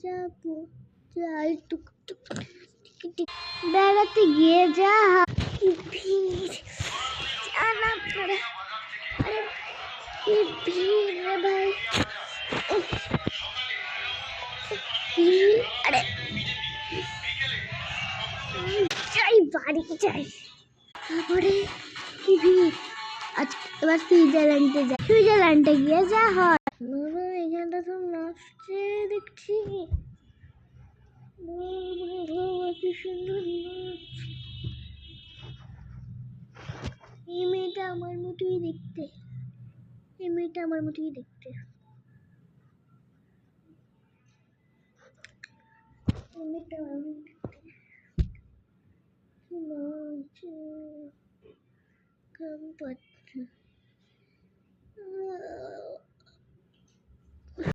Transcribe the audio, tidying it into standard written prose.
যাবো, যাই টুকটুক বেড়াতে গিয়ে যা কি ভিড়, জানা পড়ে। আরে কি ভিড় রে ভাই, ভিড়। আরে যাই বাড়ি যাই, তারপরে কি ভিড়। আজ এবার সুইজারল্যান্ডে যাই, সুইজারল্যান্ডে গিয়ে যা হয়। এখানটা তো নাচছে দেখছি, কি সুন্দর নাচ। এই মেয়েটা আমার মতোই দেখতে, এই মেয়েটা আমার মতোই দেখতে, এই মেয়েটা আমার মতোই দেখতে। কি নাচছে, কাম পাচ্ছে।